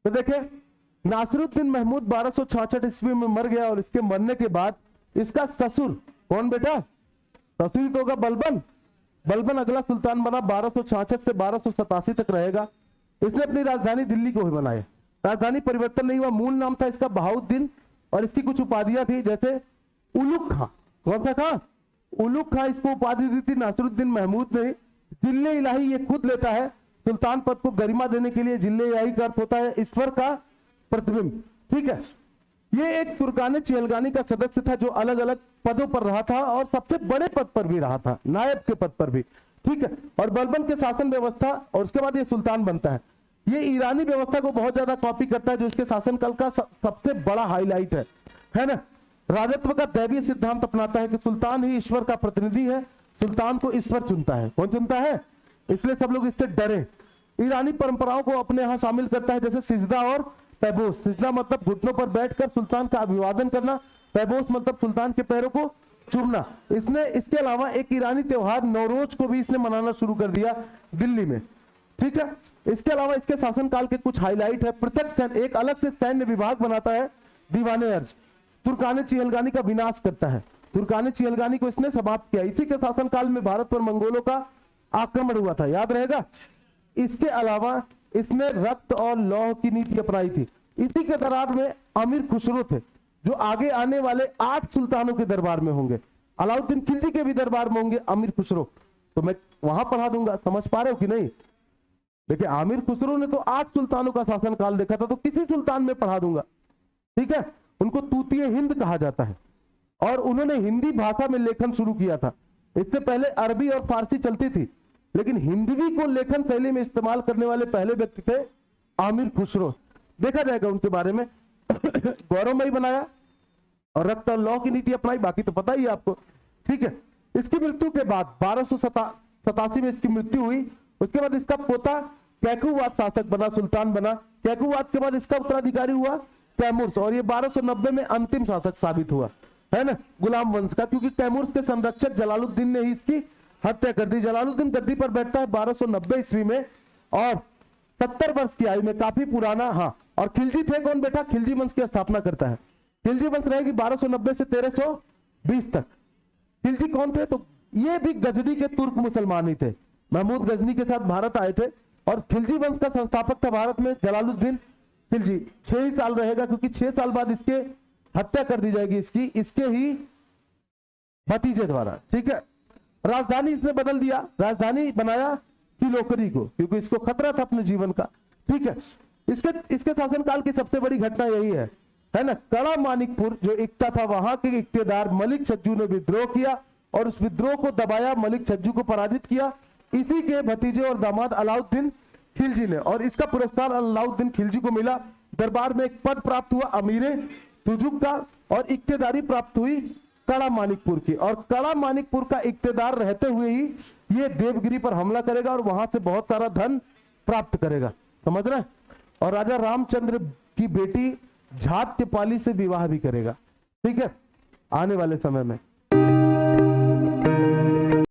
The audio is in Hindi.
तो देखे नासिरुद्दीन महमूद 1266 ईस्वी में मर गया और इसके मरने के बाद इसका ससुर, कौन बेटा, ससुर तो होगा बलबन। बलबन अगला सुल्तान बना, 1266 से 1287 तक रहेगा। इसने अपनी राजधानी दिल्ली को ही बनाया। राजधानी परिवर्तन नहीं हुआ, मूल नाम था इसका बहाउद्दीन और इसकी कुछ उपाधियां थी, जैसे उलुग खां। कौन सा खां? उलुग खां इसको उपाधि दी थी नासिरुद्दीन महमूद ने। जिल्ले इलाही ये खुद लेता है। सुल्तान पद को गरिमा देने के लिए जिल्ले इलाही का अर्थ होता है ईश्वर का प्रतिबिंब। ठीक है, ये एक तुर्काने चिहलगानी का सदस्य था जो अलग अलग पदों पर रहा था और सबसे बड़े पद पर भी रहा था, नायब के पद पर भी। ठीक है, और बलबन के शासन व्यवस्था और उसके बाद ये सुल्तान बनता है। ये ईरानी व्यवस्था को बहुत ज्यादा कॉपी करता है जो इसके शासनकाल का सबसे बड़ा हाईलाइट है ना। राजत्व का दैवीय सिद्धांत अपनाता है कि सुल्तान ही ईश्वर का प्रतिनिधि है, सुल्तान को ईश्वर चुनता है। कौन चुनता है? इसलिए सब लोग इससे डरे। ईरानी परंपराओं को अपने यहां शामिल करता है, जैसे सिजदा और पैबोस। सिजदा मतलब घुटनों पर बैठकर सुल्तान का अभिवादन करना, पैबोस मतलब सुल्तान के पैरों को चूमना। इसने इसके अलावा एक ईरानी त्योहार नौरोज को भी इसने मनाना शुरू कर दिया दिल्ली में। ठीक है, इसके अलावा इसके शासनकाल के कुछ हाईलाइट है। पृथक सैन्य, एक अलग से सैन्य विभाग बनाता है, दीवाने अर्ज। तुर्काने चिहलगानी का विनाश करता है, तुर्काने चिहलगानी को इसने समाप्त किया। इसी के शासनकाल में भारत पर मंगोलों का आक्रमण हुआ था, याद रहेगा। इसके अलावा इसने रक्त और लौह की नीति अपनाई थी। इसी के दौरान में अमीर खुसरो थे जो आगे आने वाले 8 सुल्तानों के दरबार में होंगे। अलाउद्दीन खिलजी के भी दरबार में होंगे अमीर खुसरो, तो मैं वहां पढ़ा दूंगा, समझ पा रहे हो कि नहीं। देखिए आमिर खुसरो ने तो 8 सुल्तानों का शासनकाल देखा था, तो किसी सुल्तान में पढ़ा दूंगा। ठीक है, उनको तूतीय हिंद कहा जाता है और उन्होंने हिंदी भाषा में लेखन शुरू किया था। इससे पहले अरबी और फारसी चलती थी, लेकिन हिंदवी को लेखन शैली में इस्तेमाल करने वाले पहले व्यक्ति थे आमिर खुसरो। देखा जाएगा उनके बारे में। गौरवमयी बनाया और रक्त और लौह की नीति अपनाई, बाकी तो पता ही है आपको। ठीक है, इसकी मृत्यु के बाद 1287 में इसकी मृत्यु हुई। उसके बाद इसका पोता कैकुवाद शासक बना, सुल्तान बना। कैकुवाद के बाद इसका उत्तराधिकारी हुआ तैमूर, और ये 1290 में अंतिम शासक साबित हुआ, है ना, गुलाम वंश का, क्योंकि तैमूर के संरक्षक जलालुद्दीन ने ही इसकी हत्या कर दी। जलालुद्दीन गद्दी पर बैठता है 1290 ईस्वी में और 70 वर्ष की आयु में, काफी पुराना। हाँ, और खिलजी थे कौन बेटा? खिलजी वंश की स्थापना करता है। खिलजी वंश रहेगी 1290 से 1320 तक। खिलजी कौन थे? तो ये भी गजनी के तुर्क मुसलमान ही थे, महमूद गजनी के साथ भारत आए थे। और खिलजी वंश का संस्थापक था भारत में जलालुद्दीन खिलजी। 6 ही साल रहेगा, क्योंकि 6 साल बाद इसके हत्या कर दी जाएगी इसके ही भतीजे द्वारा। ठीक है, राजधानी इसने बदल दिया, राजधानी बनाया किलोकरी को, क्योंकि इसको खतरा था अपने जीवन का। ठीक है, इसके शासनकाल की सबसे बड़ी घटना यही है ना। कड़ा मानिकपुर जो इक्ता था, वहां के इक्तेदार मलिक छज्जू ने विद्रोह किया और उस विद्रोह को दबाया, मलिक छज्जू को पराजित किया इसी के भतीजे और दामाद अलाउद्दीन खिलजी ने, और इसका पुरस्कार अलाउद्दीन खिलजी को मिला। दरबार में एक पद प्राप्त हुआ अमीरे तुजुक का, और इक्तेदारी प्राप्त हुई कड़ा मानिकपुर की। और कड़ा मानिकपुर का इक्तेदार रहते हुए ही ये देवगिरी पर हमला करेगा और वहां से बहुत सारा धन प्राप्त करेगा, समझ रहे हैं। और राजा रामचंद्र की बेटी झात्यपाली से विवाह भी करेगा। ठीक है, आने वाले समय में।